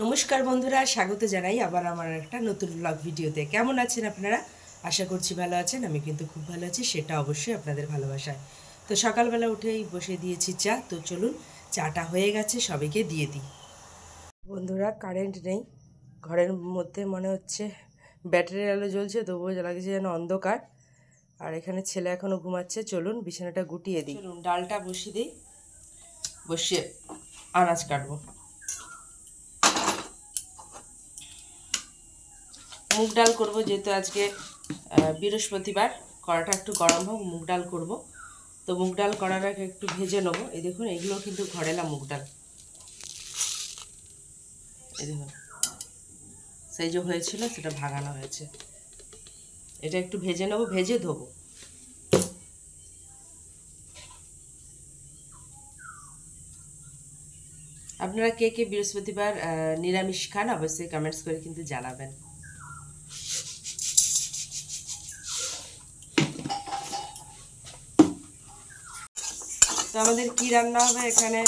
নমস্কার বন্ধুরা, স্বাগত জানাই আবার আমার একটা নতুন ব্লগ ভিডিওতে। কেমন আছেন আপনারা? আশা করছি ভালো আছেন। আমি কিন্তু খুব ভালো আছি, সেটা অবশ্যই আপনাদের ভালোবাসায়। তো সকালবেলা উঠেই বসে দিয়েছি চা। তো চলুন, চাটা হয়ে গেছে, সবাইকে দিয়ে দিই। বন্ধুরা, কারেন্ট নেই ঘরের মধ্যে, মনে হচ্ছে ব্যাটারির আলো জ্বলছে, তবুও লাগছে যেন অন্ধকার। আর এখানে ছেলে এখনও ঘুমাচ্ছে। চলুন বিছানাটা গুটিয়ে দিই। চলুন ডালটা বসিয়ে দিই, বসিয়ে আনাজ কাটবো। মুগ ডাল করবো, যেহেতু আজকে বৃহস্পতিবার, কড়াটা একটু গরম হোক, মুগ ডাল করব। তো মুগ ডাল করার আগে একটু ভেজে নেবো। এই দেখুন, এগুলো কিন্তু ঘরেলা মুগ ডাল। এই দেখুন, সেই যে হয়েছিল সেটা ভাগানো হয়েছে। এটা একটু ভেজে নেবো, ভেজে ধোবো। আপনারা কে কে বৃহস্পতিবার নিরামিষ খান অবশ্যই কমেন্টস করে কিন্তু জানাবেন। তো আমাদের কি রান্না হবে এখানে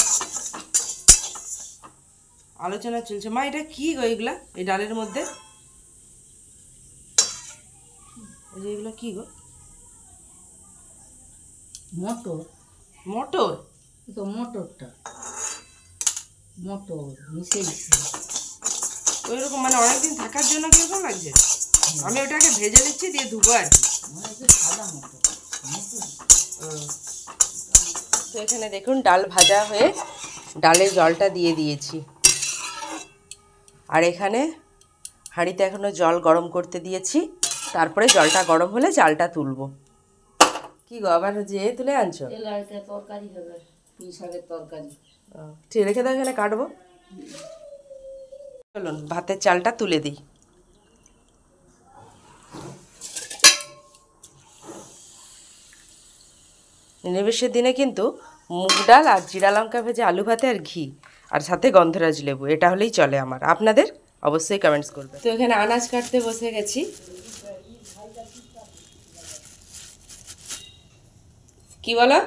আলোচনা চলছে। মা, এটা কি গো এগুলা এই ডালের মধ্যে? এই যে এগুলো কি গো? মটর। মটর? তো মটরটা মটর মিশিয়েছি ওইরকম, মানে অনেকদিন থাকার জন্য কিরকম লাগছে। আমি ওটাকে ভেজে দিচ্ছি, দিয়ে ধুবো আর কি। সাদা মটর। তো এখানে দেখুন ডাল ভাজা হয়ে ডালের জলটা দিয়ে দিয়েছি। আর এখানে হাঁড়িতে এখনো জল গরম করতে দিয়েছি। তারপরে জলটা গরম হলে চালটা তুলবো। কি গো, আবার যে তুলে আনছো? তরকারি হবে, পুঁই শাকের তরকারি। ঠিক, রেখে দাও, এখানে কাটবো। চলুন ভাতের চালটা তুলে দিই। নিরামিষের দিনে কিন্তু মুগ ডাল আর জিরা লঙ্কা ভেজে আলু ভাতে আর ঘি, আর সাথে গন্ধরাজ লেবু, এটা হলেই চলে আমার। আপনাদের অবশ্যই কমেন্টস করবে। তো এখানে আনাজ কাটতে বসে গেছি। কি বলো?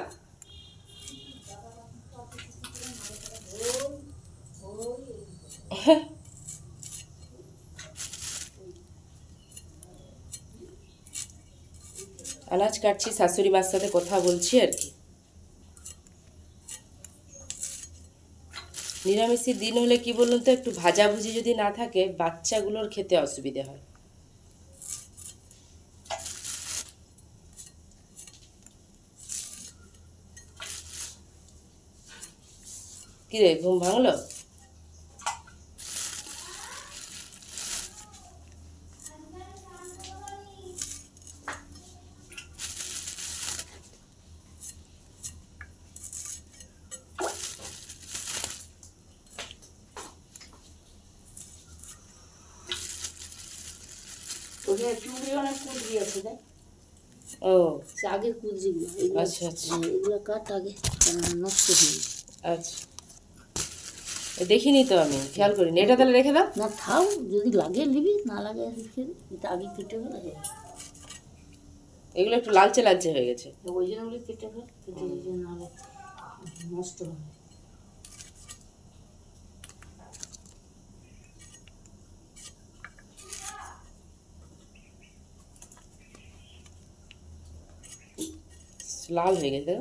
আনাজ কাটছি, শাশুড়ি মার সাথে কথা বলছি আর কি। নিরামিষের দিন হলে কি বলুন তো, একটু ভাজাভুজি যদি না থাকে বাচ্চাগুলোর খেতে অসুবিধে হয়। কি রে, ঘুম ভাঙলো? অনেক কুদরি আছে, দেখ। ও আগের কুদরিগুলো, আচ্ছা আচ্ছা, এগুলো কাট আগে, নষ্ট হয়ে। আচ্ছা, দেখিনি তো, আমি খেয়াল করিনি। এটা তাহলে রেখে দাও। না থাও, যদি লাগে নিবি, না লাগে রেখে দে। এটা আগে কেটে ফেলে, এগুলো একটু লালচে লালচে হয়ে গেছে। ওই জন্য বলে কেটে ফেল, কেটে দিলে নাহলে নষ্ট হবে। লাল হয়ে গেছে।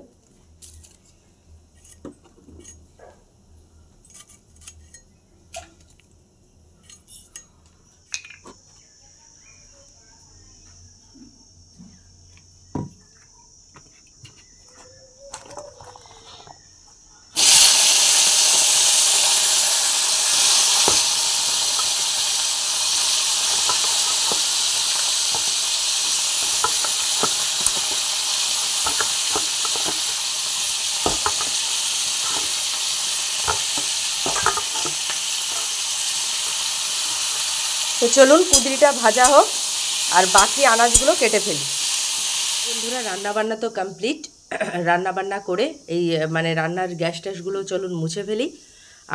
তো চলুন কুদরিটা ভাজা হোক আর বাকি আনাজগুলো কেটে ফেলি। বন্ধুরা, রান্নাবান্না তো কমপ্লিট। রান্নাবান্না করে এই মানে রান্নার গ্যাস ট্যাসগুলো চলুন মুছে ফেলি।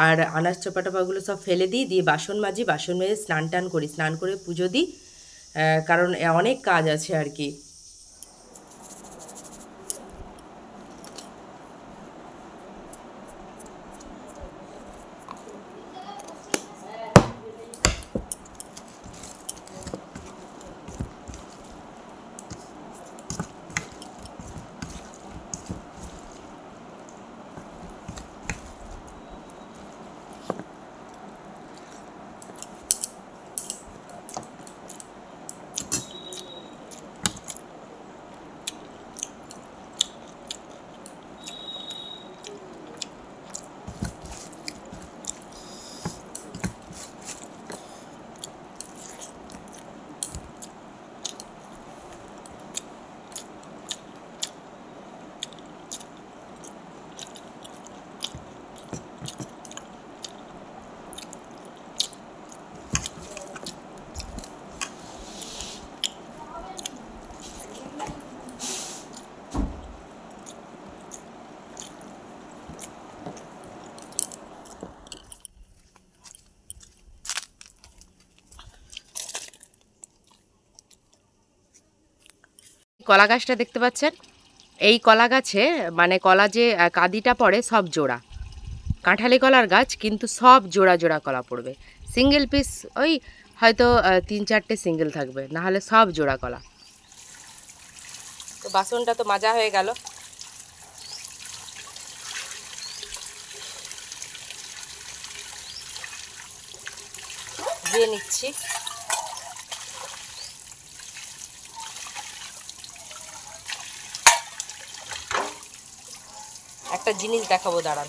আর আনাজ চোপাটাপাগুলো সব ফেলে দিই, দিয়ে বাসন মাজি, বাসন মেজে স্নান টান করি, স্নান করে পুজো দিই, কারণ অনেক কাজ আছে আর কি। কলা গাছটা দেখতে পাচ্ছেন, এই কলা গাছে মানে কলা যে কাঁদিটা পড়ে সব জোড়া, কাঁঠালি কলার গাছ কিন্তু সব জোড়া জোড়া কলা পড়বে। সিঙ্গেল পিস ওই হয়তো 3-4টে সিঙ্গেল থাকবে, নাহলে সব জোড়া কলা। তো বাসনটা তো মাজা হয়ে গেল। দিয়ে নিচ্ছি। একটা জিনিস দেখাবো, দাঁড়ান।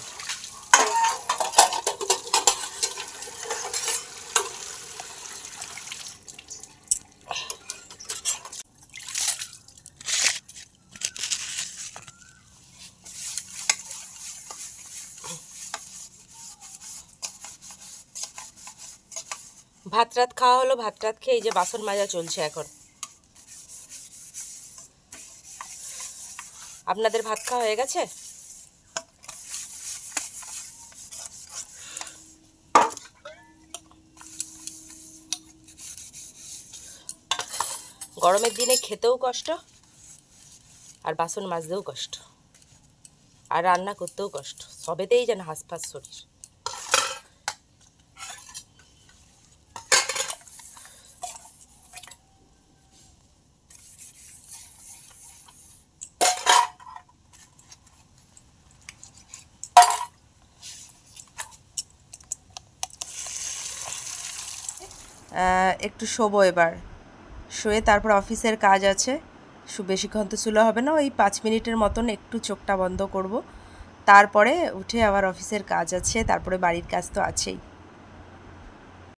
ভাত রাত খাওয়া হলো, ভাত রাত খেয়ে এই যে বাসন মাজা চলছে এখন। আপনাদের ভাত খাওয়া হয়ে গেছে? গরমের দিনে খেতেও কষ্ট, আর বাসন মাজতেও কষ্ট, আর রান্না করতেও কষ্ট, সবেতেই যেন হাঁসফাঁস শরীর। একটু শোবো এবার, শুয়ে তারপর অফিসের কাজ আছে। বেশিক্ষণ তো শুলে হবে না, ওই 5 মিনিটের মতন একটু চোখটা বন্ধ করব, তারপরে উঠে আবার অফিসের কাজ আছে, তারপরে বাড়ির কাজ তো আছেই।